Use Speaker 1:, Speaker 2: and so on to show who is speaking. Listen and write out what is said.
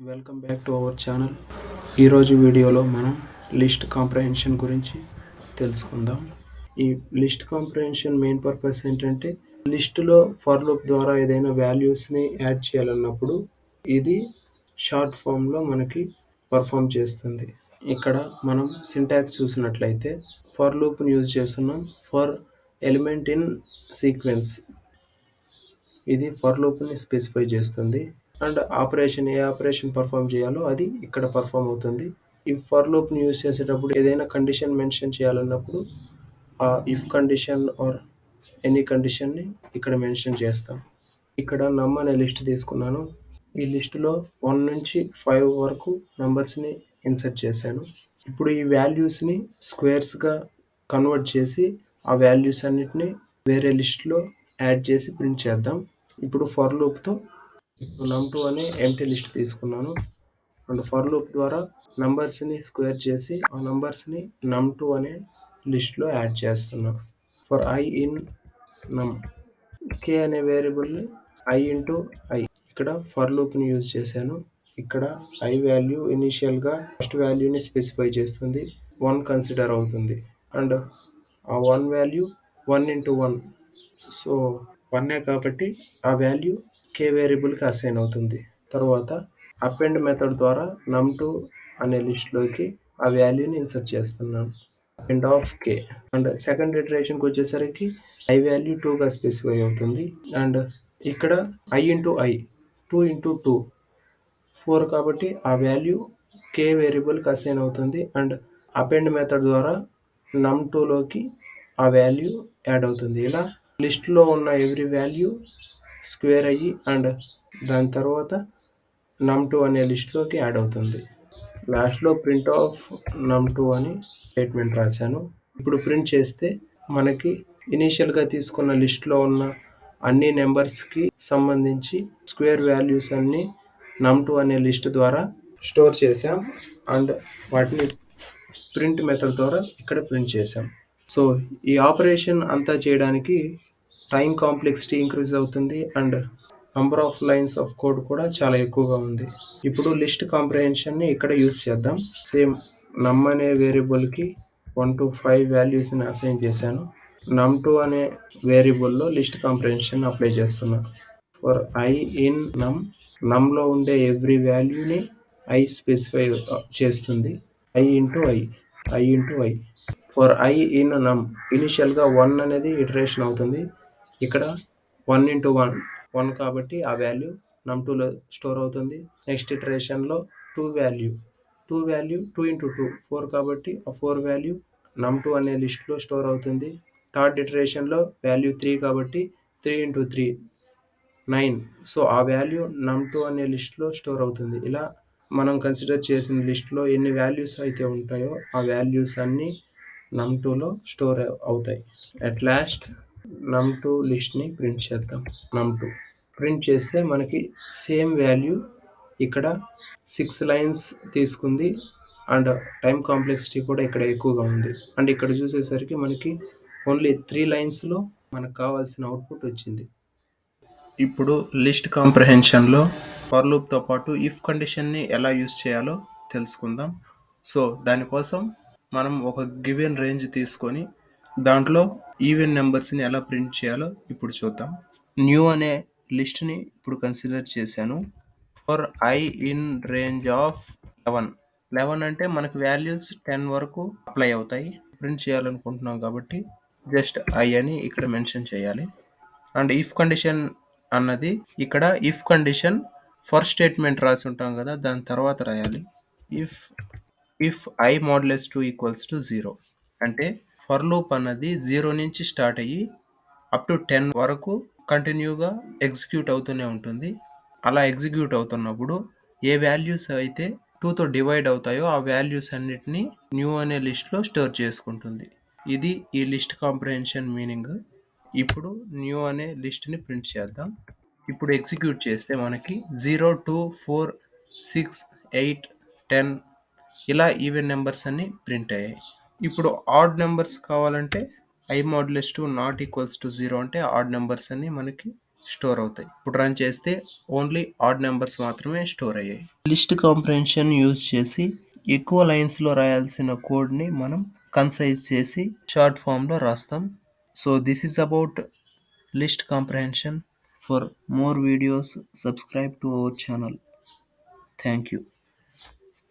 Speaker 1: Welcome back to our channel. ఈరోజు వీడియోలో మనం లిస్ట్ కాంప్రహెన్షన్ గురించి తెలుసుకుందాం. ఈ లిస్ట్ కాంప్రహెన్షన్ మెయిన్ పర్పస్ ఏంటంటే లిస్టులో ఫర్ లూప్ ద్వారా ఏదైనా వాల్యూస్ని యాడ్ చేయాలన్నప్పుడు ఇది షార్ట్ ఫామ్లో మనకి పర్ఫామ్ చేస్తుంది. ఇక్కడ మనం సింటాక్స్ చూసినట్లయితే ఫర్ లూప్ని యూజ్ చేస్తున్నాం. ఫర్ ఎలిమెంట్ ఇన్ సీక్వెన్స్ ఇది ఫర్ లూప్ని స్పెసిఫై చేస్తుంది. అండ్ ఏ ఆపరేషన్ పర్ఫామ్ చేయాలో అది ఇక్కడ పర్ఫామ్ అవుతుంది. ఈ ఫర్ లూప్ని యూజ్ చేసేటప్పుడు ఏదైనా కండిషన్ మెన్షన్ చేయాలన్నప్పుడు ఆ ఇఫ్ కండిషన్ ఆర్ ఎనీ కండిషన్ని ఇక్కడ మెన్షన్ చేస్తాం. ఇక్కడ నమ్ అనే లిస్ట్ తీసుకున్నాను. ఈ లిస్టులో 1 నుంచి 5 వరకు నంబర్స్ని ఇన్సర్ట్ చేశాను. ఇప్పుడు ఈ వాల్యూస్ని స్క్వేర్స్గా కన్వర్ట్ చేసి ఆ వాల్యూస్ అన్నిటిని వేరే లిస్ట్లో యాడ్ చేసి ప్రింట్ చేద్దాం. ఇప్పుడు ఫర్ లూప్తో num2 అనే ఎంప్టీ లిస్ట్ తీసుకున్నాను. అండ్ ఫర్ లూప్ ద్వారా నంబర్స్ని స్క్వేర్ చేసి ఆ నంబర్స్ని num2 అనే లిస్ట్లో యాడ్ చేస్తున్నాను. For I in num k అనే వేరియబుల్ని I ఇంటూ I ఇక్కడ ఫర్ లూప్ని యూజ్ చేశాను. ఇక్కడ I వాల్యూ ఇనిషియల్గా ఫస్ట్ వాల్యూని స్పెసిఫై చేస్తుంది, 1 కన్సిడర్ అవుతుంది. అండ్ ఆ 1 వాల్యూ 1 ఇంటూ 1, సో 1 కాబట్టి ఆ వాల్యూ k వేరియబుల్కి అసైన్ అవుతుంది. తర్వాత అపెండ్ మెథడ్ ద్వారా num2 అనే లిస్ట్లోకి ఆ వాల్యూని ఇన్సర్ట్ చేస్తున్నాను. Append of k and second ఇటరేషన్కి వచ్చేసరికి I వాల్యూ 2గా స్పెసిఫై అవుతుంది. అండ్ ఇక్కడ I ఇంటూ I 2 ఇంటూ 2 4 కాబట్టి ఆ వాల్యూ k వేరియబుల్కి అసైన్ అవుతుంది. అండ్ అపెండ్ మెథడ్ ద్వారా num2లోకి ఆ వాల్యూ యాడ్ అవుతుంది. ఇలా లిస్ట్లో ఉన్న ఎవ్రీ వాల్యూ స్క్వేర్ అయ్యి అండ్ దాని తర్వాత num2 అనే లిస్ట్లోకి యాడ్ అవుతుంది. లాస్ట్లో ప్రింట్ ఆఫ్ num2 అని స్టేట్మెంట్ రాశాను. ఇప్పుడు ప్రింట్ చేస్తే మనకి ఇనీషియల్గా తీసుకున్న లిస్ట్లో ఉన్న అన్ని నెంబర్స్కి సంబంధించి స్క్వేర్ వాల్యూస్ అన్నీ num2 అనే లిస్ట్ ద్వారా స్టోర్ చేసాం అండ్ వాటిని ప్రింట్ మెథడ్ ద్వారా ఇక్కడ ప్రింట్ చేసాం. సో ఈ ఆపరేషన్ అంతా చేయడానికి టైం కాంప్లెక్సిటీ ఇంక్రీజ్ అవుతుంది and number of lines of code కూడా చాలా ఎక్కువగా ఉంది. ఇప్పుడు లిస్ట్ కాంప్రహెన్షన్ని ఇక్కడ యూజ్ చేద్దాం. సేమ్ నమ్ అనే వేరియబుల్కి 1 to 5 వాల్యూస్ని అసైన్ చేశాను. num2 అనే వేరియబుల్లో లిస్ట్ కాంప్రహెన్షన్ అప్లై చేస్తున్నా. ఫర్ I ఇన్ నమ్లో ఉండే ఎవ్రీ వాల్యూని I స్పెసిఫై చేస్తుంది. I into I for I in నమ్ ఇనిషియల్గా 1 అనేది ఇటరేషన్ అవుతుంది. ఇక్కడ 1 ఇంటూ 1 కాబట్టి ఆ వాల్యూ num2లో స్టోర్ అవుతుంది. నెక్స్ట్ ఇటరేషన్లో 2 2 ఇంటూ 2 4 కాబట్టి ఆ 4 వాల్యూ num2 అనే లిస్ట్లో స్టోర్ అవుతుంది. థర్డ్ ఇటరేషన్లో వాల్యూ 3 కాబట్టి 3 ఇంటూ 3 9, సో ఆ వాల్యూ num2 అనే లిస్ట్లో స్టోర్ అవుతుంది. ఇలా మనం కన్సిడర్ చేసిన లిస్ట్లో ఎన్ని వాల్యూస్ అయితే ఉంటాయో ఆ వాల్యూస్ అన్నీ num2లో స్టోర్ అవుతాయి. అట్ లాస్ట్ num2 లిస్ట్ని ప్రింట్ చేద్దాం. num2 ప్రింట్ చేస్తే మనకి సేమ్ వాల్యూ ఇక్కడ 6 లైన్స్ తీసుకుంది అండ్ టైం కాంప్లెక్సిటీ కూడా ఇక్కడ ఎక్కువగా ఉంది. అండ్ ఇక్కడ చూసేసరికి మనకి ఓన్లీ 3 లైన్స్లో మనకు కావాల్సిన అవుట్పుట్ వచ్చింది. ఇప్పుడు లిస్ట్ కాంప్రహెన్షన్లో ఫర్ లూప్తో పాటు ఇఫ్ కండిషన్ని ఎలా యూజ్ చేయాలో తెలుసుకుందాం. సో దానికోసం మనం ఒక గివెన్ రేంజ్ తీసుకొని దాంట్లో ఈవెన్ నెంబర్స్ని ఎలా ప్రింట్ చేయాలో ఇప్పుడు చూద్దాం. న్యూ అనే లిస్ట్ని ఇప్పుడు కన్సిడర్ చేశాను. For I in range of 11 అంటే మనకు వాల్యూస్ 10 వరకు అప్లై అవుతాయి. ప్రింట్ చేయాలనుకుంటున్నాం కాబట్టి జస్ట్ I అని ఇక్కడ మెన్షన్ చేయాలి. అండ్ ఇఫ్ కండిషన్ అన్నది ఇక్కడ ఇఫ్ కండిషన్ ఫస్ట్ స్టేట్మెంట్ రాసి ఉంటాం కదా, దాని తర్వాత రాయాలి. If I modulus 2 equals to 0 అంటే ఫర్ లూప్ అన్నది 0 నుంచి స్టార్ట్ అయ్యి అప్ టు 10 వరకు కంటిన్యూగా ఎగ్జిక్యూట్ అవుతూనే ఉంటుంది. అలా ఎగ్జిక్యూట్ అవుతున్నప్పుడు ఏ వాల్యూస్ అయితే 2తో డివైడ్ అవుతాయో ఆ వాల్యూస్ అన్నిటినీ న్యూ అనే లిస్ట్లో స్టోర్ చేసుకుంటుంది. ఇది ఈ లిస్ట్ కాంప్రహెన్షన్ మీనింగ్. ఇప్పుడు న్యూ అనే లిస్ట్ని ప్రింట్ చేద్దాం. ఇప్పుడు ఎగ్జిక్యూట్ చేస్తే మనకి 0, 2, 4, 6, 8, 10 ఇలా ఈవెన్ నెంబర్స్ అన్ని ప్రింట్ అయ్యాయి. ఇప్పుడు ఆడ్ నెంబర్స్ కావాలంటే I modulus 2 not equals to 0 అంటే ఆడ్ నెంబర్స్ అన్ని మనకి స్టోర్ అవుతాయి. ఇప్పుడు రన్ చేస్తే ఓన్లీ ఆడ్ నెంబర్స్ మాత్రమే స్టోర్ అయ్యాయి. లిస్ట్ కాంప్రహెన్షన్ యూజ్ చేసి ఎక్కువ లైన్స్లో రాయాల్సిన కోడ్ని మనం కన్సైజ్ చేసి షార్ట్ ఫామ్లో రాస్తాం. So this is about list comprehension. For more videos, subscribe to our channel. Thank you.